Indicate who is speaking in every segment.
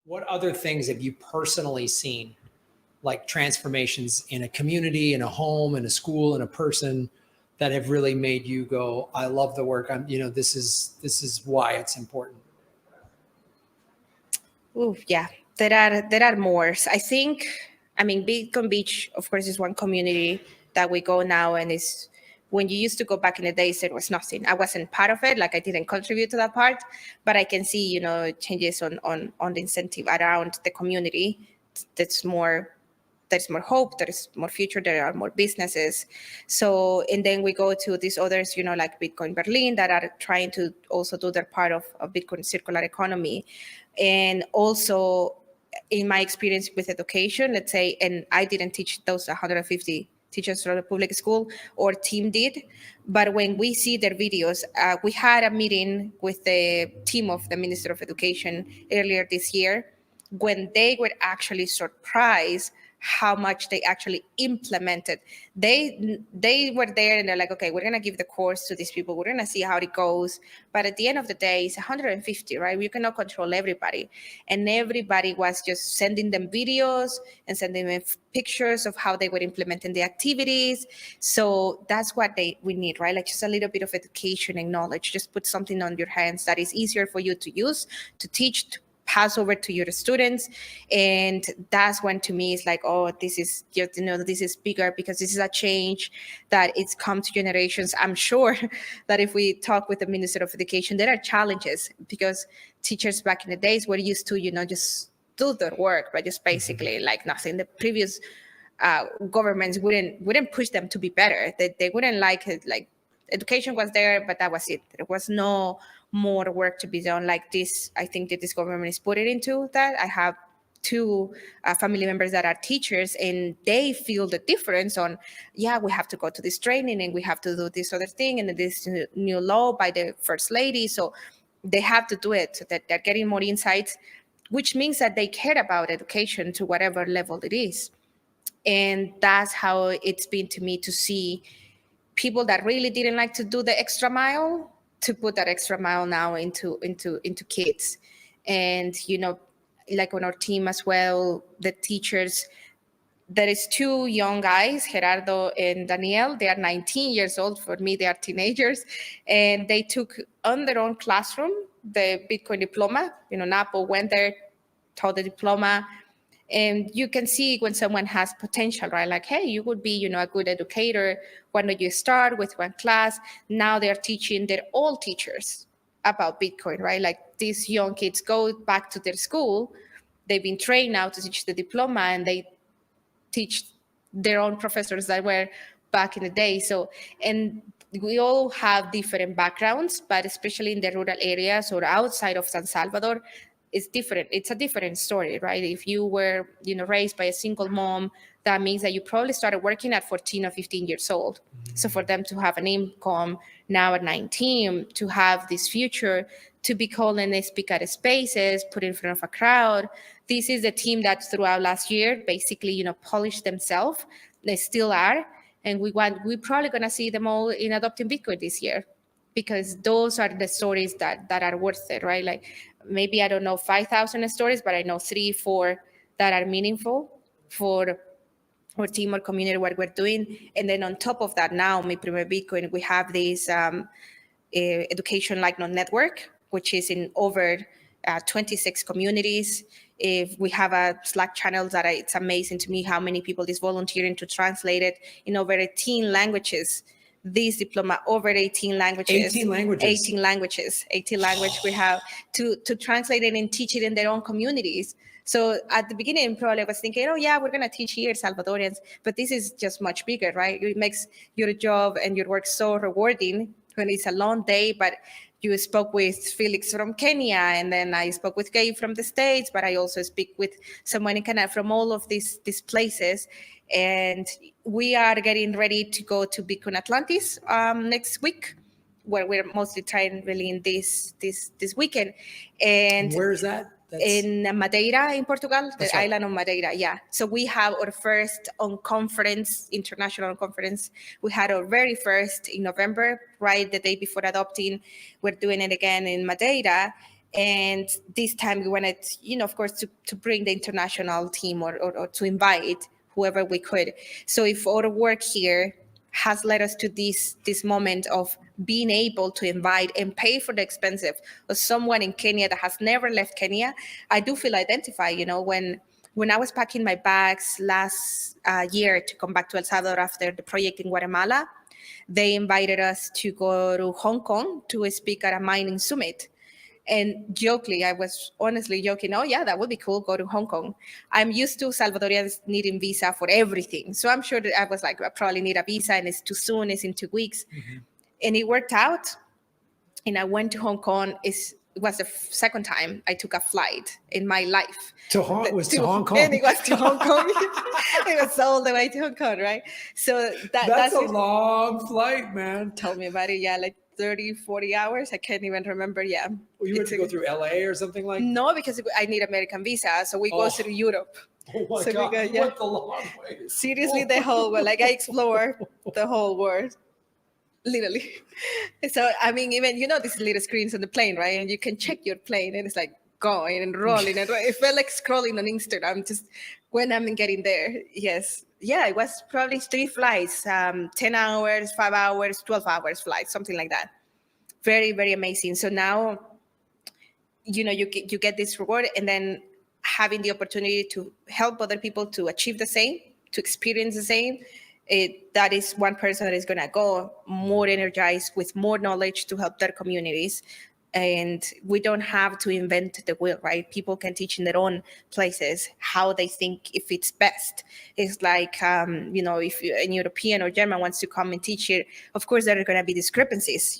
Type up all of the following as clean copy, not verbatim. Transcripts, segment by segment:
Speaker 1: What other things have you personally seen, like transformations in a community, in a home, in a school, in a person, that have really made you go, I love the work. This is why it's important.
Speaker 2: Oh, yeah, there are more. I think, I mean, Beacon Beach, of course, is one community that we go now, and is when you used to go back in the days, there was nothing. I wasn't part of it, like I didn't contribute to that part, but I can see, changes on the incentive around the community. That's more there's more hope, there's more future, there are more businesses. So, and then we go to these others, like Bitcoin Berlin, that are trying to also do their part of Bitcoin circular economy. And also, in my experience with education, let's say, and I didn't teach those 150 teachers from the public school, or team did. But when we see their videos, we had a meeting with the team of the Minister of Education earlier this year, when they were actually surprised how much they actually implemented. They were there and they're like, okay, we're gonna give the course to these people. We're gonna see how it goes. But at the end of the day, it's 150, right? You cannot control everybody. And everybody was just sending them videos and sending them pictures of how they were implementing the activities. So that's what we need, right? Like just a little bit of education and knowledge. Just put something on your hands that is easier for you to use, to teach, to pass over to your students. And that's when, to me, it's like, oh, this is just, this is bigger, because this is a change that it's come to generations. I'm sure that if we talk with the Minister of Education, there are challenges, because teachers back in the days were used to, just do their work, but just basically like nothing. The previous governments wouldn't push them to be better. They wouldn't like it. Like, education was there, but that was it. There was no more work to be done like this. I think that this government is putting into that. I have two family members that are teachers, and they feel the difference on, yeah, we have to go to this training and we have to do this other thing, and this new law by the first lady. So they have to do it, so that they're getting more insights, which means that they care about education to whatever level it is. And that's how it's been to me, to see people that really didn't like to do the extra mile, to put that extra mile now into kids. And like on our team as well, the teachers, there is two young guys, Gerardo and Daniel. They are 19 years old. For me, they are teenagers, and they took on their own classroom the Bitcoin diploma. Napo went there, taught the diploma. And you can see when someone has potential, right? Like, hey, you would be, a good educator. Why don't you start with one class? Now they're teaching, they're all teachers about Bitcoin, right? Like, these young kids go back to their school. They've been trained now to teach the diploma, and they teach their own professors that were back in the day. So, and we all have different backgrounds, but especially in the rural areas or outside of San Salvador, it's different. It's a different story, right? If you were, raised by a single mom, that means that you probably started working at 14 or 15 years old. So for them to have an income now at 19, to have this future, to be called and they speak at spaces, put in front of a crowd. This is a team that throughout last year, basically, polished themselves. They still are. And we're probably going to see them all in adopting Bitcoin this year, because those are the stories that are worth it, right? Like, maybe I don't know 5,000 stories, but I know 3, 4 that are meaningful for our team or community, what we're doing. And then on top of that, now, Mi Primer Bitcoin, we have this education like network, which is in over 26 communities. If we have a Slack channel that it's amazing to me how many people is volunteering to translate it in over 18 languages. This diploma over 18 languages.
Speaker 1: 18 languages.
Speaker 2: 18 language we have to translate it and teach it in their own communities. So at the beginning, probably I was thinking, oh yeah, we're going to teach here Salvadorians, but this is just much bigger, right? It makes your job and your work so rewarding when it's a long day, but you spoke with Felix from Kenya, and then I spoke with Gabe from the States, but I also speak with someone in Canada, from all of these places. And we are getting ready to go to Bitcoin Atlantis next week, where we're mostly trying really in this weekend. And
Speaker 1: where is that?
Speaker 2: That's in Madeira, in Portugal, the
Speaker 1: right.
Speaker 2: Island of Madeira. Yeah. So we have our first international conference. We had our very first in November, right, the day before adopting. We're doing it again in Madeira. And this time we wanted, of course, to bring the international team or to invite whoever we could. So if our work here has led us to this moment of being able to invite and pay for the expenses of someone in Kenya that has never left Kenya, I do feel identified. When I was packing my bags last year to come back to El Salvador after the project in Guatemala, they invited us to go to Hong Kong to speak at a mining summit. And jokingly, I was honestly joking, oh yeah, that would be cool, go to Hong Kong. I'm used to Salvadorians needing visa for everything. So I'm sure that I was like, I probably need a visa and it's too soon, it's in 2 weeks. Mm-hmm. And it worked out. And I went to Hong Kong. It was the second time I took a flight in my life.
Speaker 1: To Hong Kong.
Speaker 2: And it was to Hong Kong. It was all the way to Hong Kong, right? So
Speaker 1: that's a long flight, man.
Speaker 2: Tell me about it. Yeah, like 30, 40 hours. I can't even remember. Yeah.
Speaker 1: Well, you had to go through LA or something like that?
Speaker 2: No, because I need American visa. So we go through Europe.
Speaker 1: Oh my God. What the long way.
Speaker 2: Seriously, the whole world. Like I explore the whole world. Literally. So, I mean, even, these little screens on the plane, right? And you can check your plane and it's like going and rolling. And it felt like scrolling on Instagram just when I'm getting there. Yes. Yeah, it was probably 3 flights, 10 hours, 5 hours, 12 hours flight, something like that. Very, very amazing. So now, you get this reward, and then having the opportunity to help other people to achieve the same, to experience the same, that is one person that is going to go more energized with more knowledge to help their communities. And we don't have to invent the wheel, right? People can teach in their own places how they think if it's best. It's like, if an European or German wants to come and teach here, of course, there are going to be discrepancies,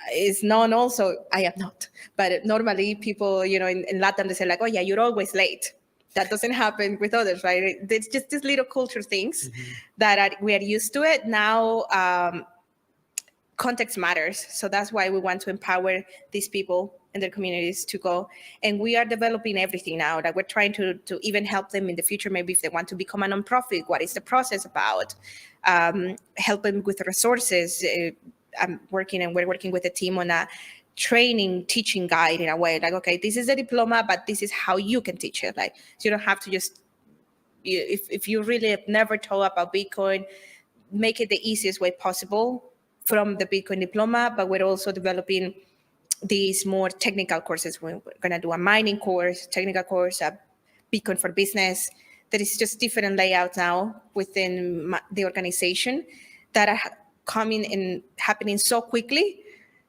Speaker 2: It's known also, I am not, but normally people, in Latin, they say like, oh yeah, you're always late. That doesn't happen with others, right? It's just these little culture things that we are used to it. Now, context matters. So that's why we want to empower these people in their communities to go. And we are developing everything now. Like we're trying to even help them in the future, maybe if they want to become a nonprofit, what is the process about? Help them with resources. We're working with a team on a training, teaching guide in a way. Like, okay, this is a diploma, but this is how you can teach it. Like, so you don't have to just, if you really have never told about Bitcoin, make it the easiest way possible from the Bitcoin diploma, but we're also developing these more technical courses. We're going to do a mining course, technical course, a Bitcoin for business. There is just different layouts now within the organization that are coming and happening so quickly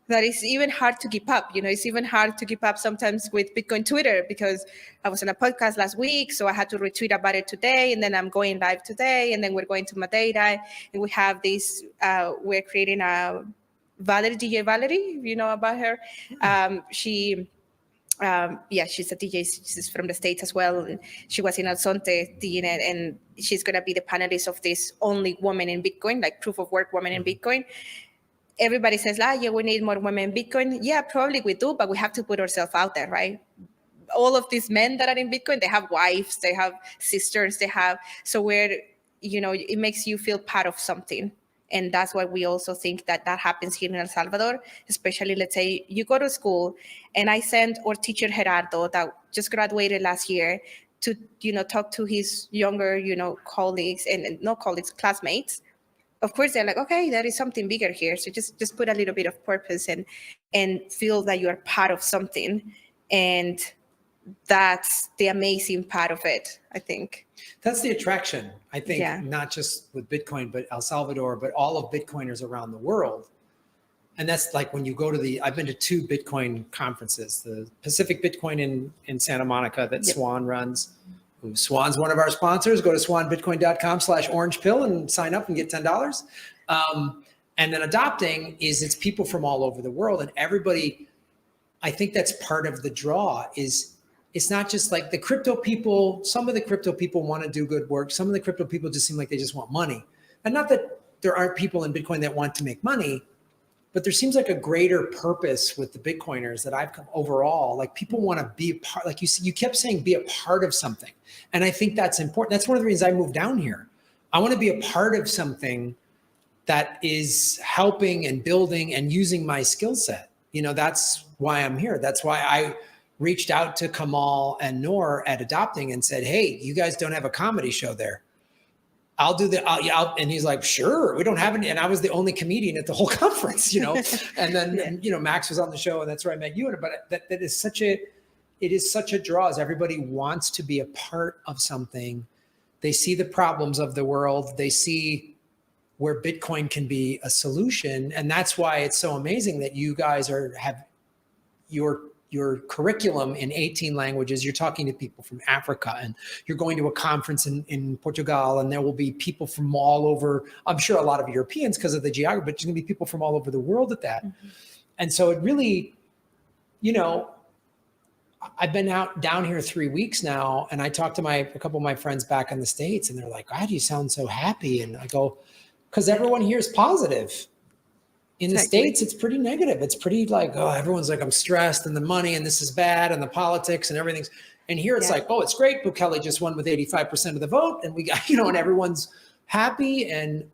Speaker 2: that it's even hard to keep up. It's even hard to keep up sometimes with Bitcoin Twitter, because I was on a podcast last week, so I had to retweet about it today, and then I'm going live today, and then we're going to Madeira, and we have this, we're creating a DJ Valerie, you know about her. She's a DJ. She's from the States as well. And she was in El Sonte, and she's going to be the panelist of this only woman in Bitcoin, like proof of work woman in Bitcoin. Everybody says, yeah, we need more women in Bitcoin. Yeah, probably we do, but we have to put ourselves out there, right? All of these men that are in Bitcoin, they have wives, they have sisters, so it makes you feel part of something. And that's why we also think that happens here in El Salvador, especially, let's say you go to school, and I sent our teacher Gerardo that just graduated last year to, talk to his younger, colleagues and not colleagues, classmates. Of course, they're like, okay, there is something bigger here. So just put a little bit of purpose and feel that you are part of something. And that's the amazing part of it, I think.
Speaker 1: That's the attraction, I think, not just with Bitcoin, but El Salvador, but all of Bitcoiners around the world. And that's like when you go to I've been to 2 Bitcoin conferences, the Pacific Bitcoin in Santa Monica that Swan runs. Swan's one of our sponsors. Go to swanbitcoin.com/orangepill and sign up and get $10. And then adopting it's people from all over the world, and everybody. I think that's part of the draw. It's not just like the crypto people. Some of the crypto people want to do good work. Some of the crypto people just seem like they just want money. And not that there aren't people in Bitcoin that want to make money, but there seems like a greater purpose with the Bitcoiners that I've come overall. Like people want to be a part, like you kept saying, be a part of something. And I think that's important. That's one of the reasons I moved down here. I want to be a part of something that is helping and building and using my skill set. That's why I'm here. That's why I reached out to Kamal and Noor at Adopting and said, hey, you guys don't have a comedy show there. I'll do the, and he's like, sure, we don't have any. And I was the only comedian at the whole conference, you know, and then, you know, Max was on the show and that's where I met you. But that is it is such a draw, as everybody wants to be a part of something. They see the problems of the world. They see where Bitcoin can be a solution. And that's why it's so amazing that you guys have your curriculum in 18 languages. You're talking to people from Africa, and you're going to a conference in Portugal, and there will be people from all over, I'm sure a lot of Europeans because of the geography, but there's gonna be people from all over the world at that. Mm-hmm. And so it really, you know, I've been down here 3 weeks now, and I talked to a couple of my friends back in the States, and they're like, "Why do you sound so happy?" And I go, because everyone here is positive. In the States, it's pretty negative. It's pretty like, oh, everyone's like, I'm stressed, and the money, and this is bad, and the politics, and everything's. And here it's like, oh, it's great. Bukele just won with 85% of the vote, and we got, you know, and everyone's happy. And